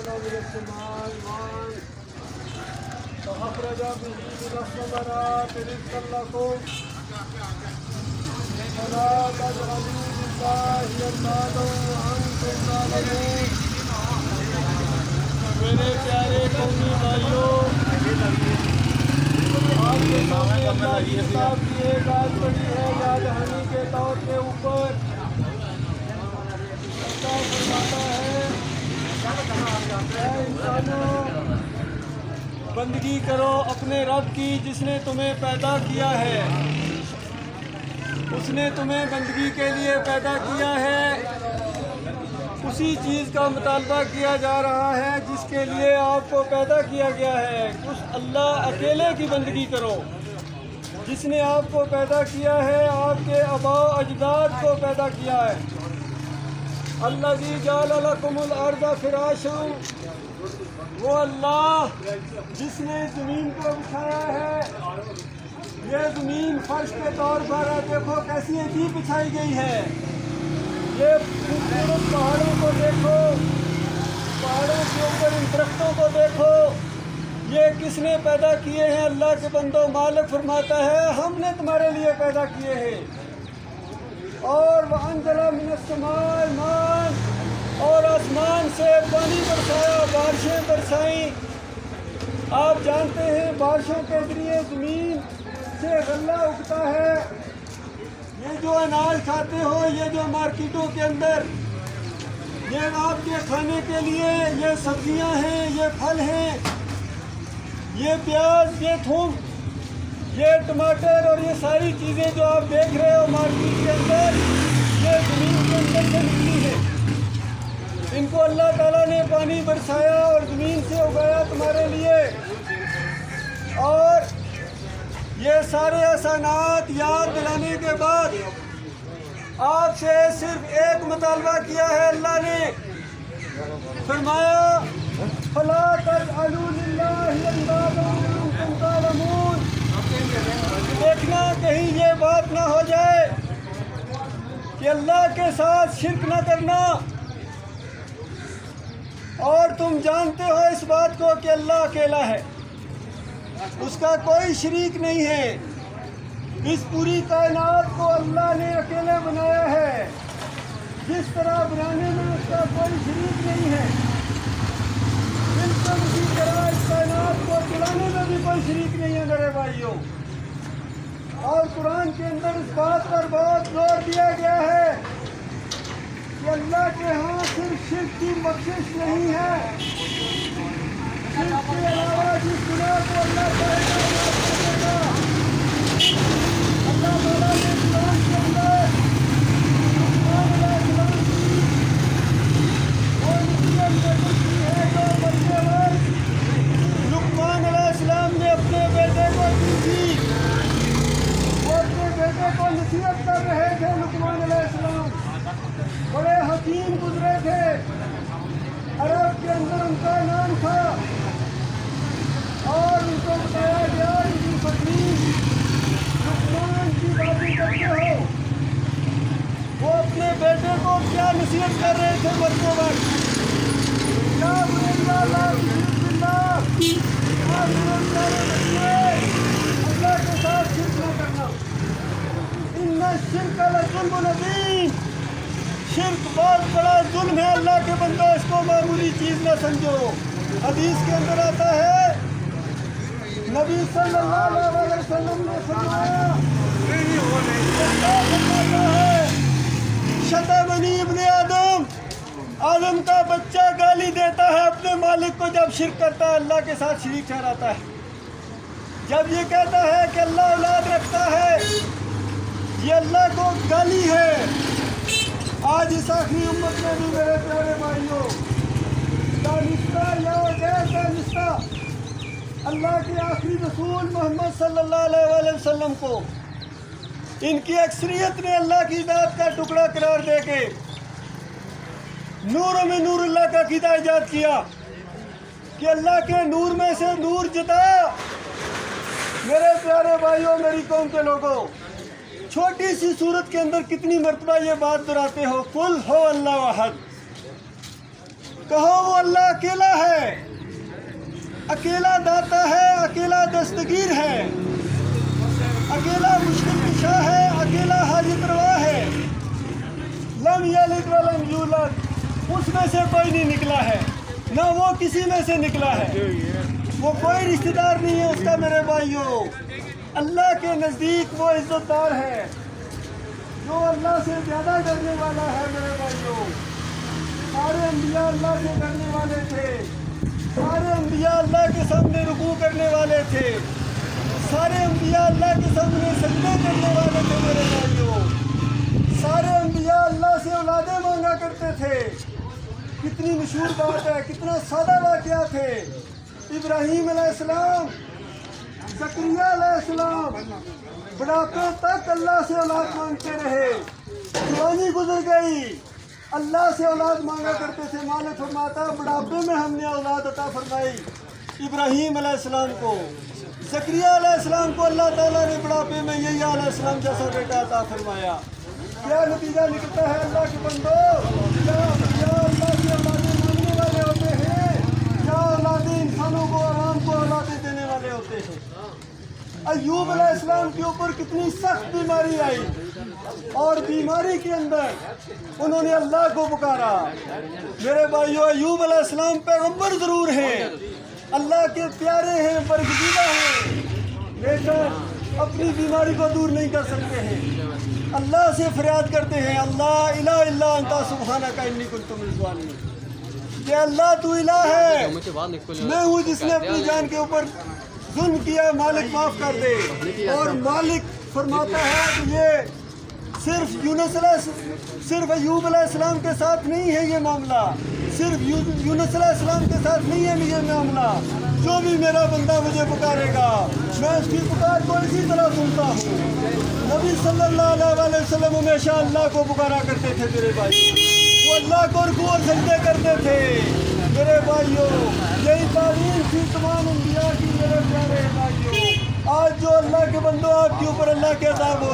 من السماء ماء فأخرج به من الثمرات رزقا لكم فلا تجعلوا لله أندادا وأنتم تعلمون۔ میرے پیارے قومی بھائیوں، آپ کے سامنے اللہ کی کتاب کی ایک آیت پڑھی ہے یاد دہانی کے طور کے اوپر۔ اللہ فرماتا ہے اے انسانوں، بندگی کرو اپنے رب کی جس نے تمہیں پیدا کیا ہے۔ اس نے تمہیں بندگی کے لیے پیدا کیا ہے، اسی چیز کا مطالبہ کیا جا رہا ہے جس کے لیے آپ کو پیدا کیا گیا ہے۔ اس اللہ اکیلے کی بندگی کرو جس نے آپ کو پیدا کیا ہے، آپ کے آباء و اجداد کو پیدا کیا ہے۔ الذی جعل لکم الارض فراشا، وہ اللہ جس نے زمین کو بچھایا ہے۔ یہ زمین فرش کے طور پر ہے، دیکھو کیسی عجیب بچھائی گئی ہے۔ یہ خوبصورت پہاڑوں کو دیکھو، پہاڑوں کے اوپر ان درختوں کو دیکھو، یہ کس نے پیدا کیے ہیں؟ اللہ کے بندو، مالک فرماتا ہے ہم نے تمہارے لیے پیدا کیے ہیں۔ اور وَأَنزَلَ مِنَ السَّمَاءِ مَاءً، اور آسمان سے پانی برسایا، بارشیں برسائیں۔ آپ جانتے ہیں بارشوں کے ذریعے زمین سے غلہ اگتا ہے۔ یہ جو اناج کھاتے ہو، یہ جو مارکیٹوں کے اندر یہ آپ کے کھانے کے لیے یہ سبزیاں ہیں، یہ پھل ہیں، یہ پیاز، یہ تھوم، یہ ٹماٹر اور یہ ساری چیزیں جو آپ دیکھ رہے ہو مارکیٹ کے اندر، یہ زمین کے اندر سے نکلی ہے۔ ان کو اللہ تعالیٰ نے پانی برسایا اور زمین سے اگایا تمہارے لیے۔ اور یہ سارے احسانات یاد دلانے کے بعد آپ سے صرف ایک مطالبہ کیا ہے اللہ نے، فرمایا فَلَا تَجْعَلُوا لِلَّهِ أَندَادًا وَأَنتُمْ تَعْلَمُونَ۔ دیکھنا کہیں یہ بات نہ ہو جائے کہ اللہ کے ساتھ شرک نہ کرنا، اور تم جانتے ہو اس بات کو کہ اللہ اکیلا ہے، اس کا کوئی شریک نہیں ہے۔ اس پوری کائنات کو اللہ نے اکیلے بنایا ہے، جس طرح بنانے میں اس کا کوئی شریک نہیں ہے، بالکل اسی طرح اس کائنات کو چلانے میں بھی کوئی شریک نہیں ہے میرے بھائیوں۔ اور قرآن کے اندر اس بات پر بہت زور دیا گیا ہے کہ اللہ کے ہاں صرف شرک کی بخشش نہیں ہے، شرک کے علاوہ جس گناہ کو اللہ تعالیٰ نے اللہ تعالیٰ نے قرآن کے اندر لقمان علیہ السلام کی وہ نصیحت کی ہے جو بچے وقت لقمان علیہ السلام نے اپنے بیٹے کو دی تھی۔ وہ اپنے بیٹے کو نصیحت کر رہے تھے، لقمان علیہ السلام بڑے حکیم گزرے تھے، عرب کے اندر ان کا نام تھا، اور ان کو بتایا گیا ان کی پتنی لقمان کی باتیں کرتے ہو۔ وہ اپنے بیٹے کو کیا نصیحت کر رہے تھے مرتے وقت؟ یا بنی لا تشرک باللہ، اللہ کے ساتھ شرک نہ کرنا۔ ان الشرک لظلم عظیم، شرک بہت بڑا ظلم ہے اللہ کے بندو، اس کو معمولی چیز نہ سمجھو۔ حدیث کے اندر آتا ہے نبی صلی اللہ علیہ وسلم نے فرمایا شتمنی ابن آدم، آدم کا بچہ گالی دیتا ہے اپنے مالک کو جب شرک کرتا ہے، اللہ کے ساتھ شریک ٹھہراتا ہے۔ جب یہ کہتا ہے کہ اللہ اولاد رکھتا ہے، یہ اللہ کو گالی ہے۔ آج اس آخری امت میں بھی میرے پیارے بھائیوں، دانستہ یا غیر دانستہ اللہ کے آخری رسول محمد صلی اللہ علیہ وسلم کو ان کی اکثریت نے اللہ کی ذات کا ٹکڑا قرار دے کے نوروں میں نور اللہ کا عقیدہ ایجاد کیا کہ اللہ کے نور میں سے نور جتا۔ میرے پیارے بھائیوں، میری قوم کے لوگوں، چھوٹی سی صورت کے اندر کتنی مرتبہ یہ بات دہراتے ہو، قل ہو اللہ احد۔ کہو وہ اللہ اکیلا ہے، اکیلا داتا ہے، اکیلا دستگیر ہے، اکیلا مشکل کشا ہے، اکیلا حاجت روا ہے۔ لم یلد ولم یولد، اس میں سے کوئی نہیں نکلا ہے، نہ وہ کسی میں سے نکلا ہے، وہ کوئی رشتہ دار نہیں ہے اس کا میرے بھائیوں۔ اللہ کے نزدیک وہ عزت دار ہے جو اللہ سے زیادہ ڈرنے والا ہے میرے بھائیوں۔ سارے انبیاء اللہ سے ڈرنے والے تھے، سارے انبیاء اللہ کے سامنے رکوع کرنے والے تھے، سارے انبیاء اللہ کے سامنے سجدے کرنے والے تھے میرے بھائیوں۔ سارے انبیاء اللہ سے اولادیں مانگا کرتے تھے۔ کتنی مشہور بات ہے، کتنا سادہ واقعہ تھے۔ ابراہیم علیہ السلام، زکریا علیہ السلام بڑھاپے تک اللہ سے اولاد مانگتے رہے، جوانی گزر گئی، اللہ سے اولاد مانگا کرتے تھے۔ مالک فرماتا بڑھاپے میں ہم نے اولاد عطا فرمائی ابراہیم علیہ السلام کو۔ زکریا علیہ السلام کو اللہ تعالیٰ نے بڑھاپے میں یحییٰ علیہ السلام جیسا بیٹا عطا فرمایا۔ کیا نتیجہ نکلتا ہے اللہ کے بندو؟ کیا اللہ کی اولادیں مانگنے والے ہوتے ہیں؟ کیا اولادیں انسانوں کو، عوام کو اولادیں دینے والے ہوتے ہیں؟ ایوب علیہ السلام کے اوپر کتنی سخت بیماری آئی، اور بیماری کے اندر انہوں نے اللہ کو پکارا۔ میرے بھائیو، ایوب علیہ السلام پیغمبر ضرور ہیں، اللہ کے پیارے ہیں، برگزیدہ ہیں، لیکن اپنی بیماری کو دور نہیں کر سکتے ہیں۔ اللہ سے فریاد کرتے ہیں، اللہ الہ الا انت سبحانک انی کنت من الظالمین، کہ اللہ تو الہ ہے، میں ہوں جس نے اپنی جان کے اوپر ظلم کیا، مالک معاف کر دے۔ اور مالک فرماتا ہے کہ یہ صرف ایوب علیہ السلام کے ساتھ نہیں ہے یہ معاملہ، صرف یونس علیہ السلام کے ساتھ نہیں ہے یہ معاملہ۔ جو بھی میرا بندہ مجھے پکارے گا، میں اس کی پکار کو اسی طرح سنتا ہوں۔ نبی صلی اللہ علیہ وسلم ہمیشہ اللہ کو پکارا کرتے تھے میرے بھائی، وہ اللہ کو رکوع اور سجدے کرتے تھے میرے بھائیوں۔ یہی تعلیم تھی تمام انبیاء کی میرے پیارے بھائیوں۔ آج جو اللہ کے بندوں آپ کے اوپر اللہ کے عذاب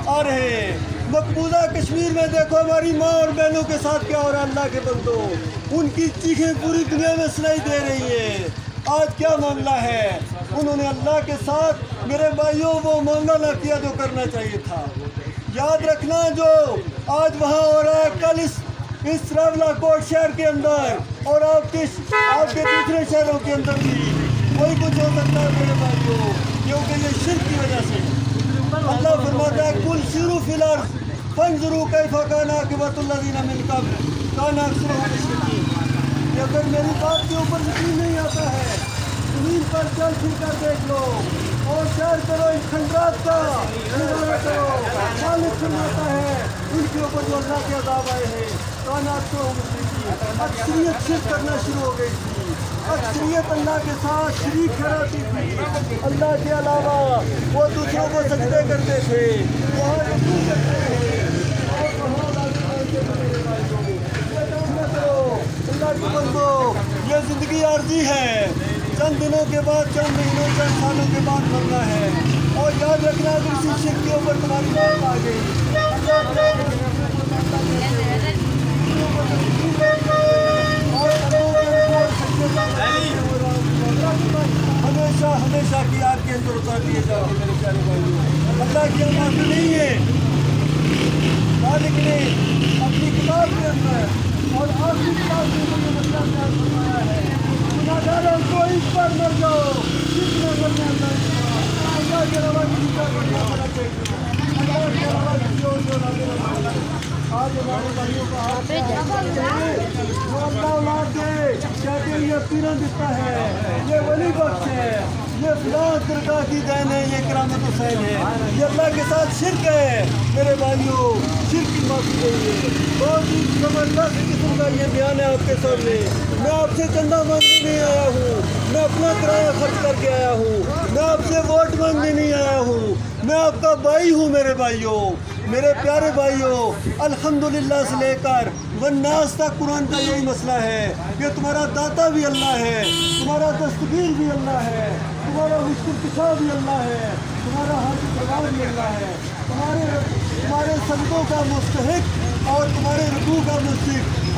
آ رہے ہیں، مقبوضہ کشمیر میں دیکھو ہماری ماں اور بہنوں کے ساتھ کیا ہو رہا ہے اللہ کے بندوں، ان کی چیخیں پوری دنیا میں سنائی دے رہی ہیں۔ آج کیا معاملہ ہے؟ انہوں نے اللہ کے ساتھ میرے بھائیوں وہ معاملہ نہ کیا جو کرنا چاہیے تھا۔ یاد رکھنا جو آج وہاں ہو رہا ہے، کل اس راولہ کوٹ شہر کے اندر اور آپ کے دوسرے شہروں کے اندر بھی وہی کچھ ہو سکتا ہے میرے بھائیوں، کیونکہ یہ شرک کی وجہ سے اللہ فرماتا ہے کل سیروا فی الارض فانظروا کیف کان عاقبۃ الذین من قبل کان اکثرهم مشرکین۔ کہ اگر میری بات کے اوپر یقین نہیں آتا ہے، زمین پر چل پھر کر دیکھ لو اور سیر کرو ان کھنڈرات کا، نظارہ کرو۔ مالک فرماتا ہے ان کے اوپر جو اللہ کے عذاب آئے ہیں، کان اکثرهم مشرکین، اکثریت شرک کرنا شروع ہو گئی تھی، اکثریت اللہ کے ساتھ شریک ٹھہراتی تھی، اللہ کے علاوہ وہ دوسروں کو سجدے کرتے تھے، وہاں رکوع کرتے تھے اور وہاں اللہ کے بندو، یہ زندگی عارضی ہے، چند دنوں کے بعد، چند مہینوں، چند سالوں کے بعد مرنا ہے۔ اور یاد رکھنا اگر کسی شرک کے اوپر تمہاری موت آ گئی، ہمیشہ کی آگ کے اندر اتار دیے جاؤ میرے پیارے بھائیوں۔ اللہ کی امانت نہیں ہے، مالک نے اپنی کتاب کے اندر اور آخری کتاب میں مجھے مسئلہ بیان فرمایا ہے، گناہگاروں کو اس پر مر جاؤ جتنا مرنے اللہ کے علاوہ کسی کا بڑھنا پڑا دیکھ لو، اللہ کے علاوہ کسی اور کو نہ دینا۔ آج ہمارے بھائیوں کا ہاتھ جو اللہ اولاد دے کہتے ہیں یہ پیرن دیتا ہے، یہ ولی بخش ہے، یہ فلاں درگاہ کی دین ہے، یہ کرامت حسین ہے، یہ اللہ کے ساتھ شرک ہے میرے بھائیوں۔ شرک کی معافی چاہیے۔ بہت ہی زبردست قسم کا یہ بیان ہے آپ کے سامنے۔ میں آپ سے چندہ مانگنے نہیں آیا ہوں، میں اپنا کرایہ خرچ کر کے آیا ہوں، میں آپ سے ووٹ مانگنے نہیں آیا ہوں، میں آپ کا بھائی ہوں میرے بھائیوں، میرے پیارے بھائیوں۔ الحمدللہ سے لے کر والناس تک قرآن کا یہی مسئلہ ہے کہ تمہارا داتا بھی اللہ ہے، تمہارا دستگیر بھی اللہ ہے، تمہارا مشکل کشا بھی اللہ ہے، تمہارا حاجت روا بھی اللہ ہے، تمہارے سجدوں کا مستحق اور تمہارے رکوع کا مستحق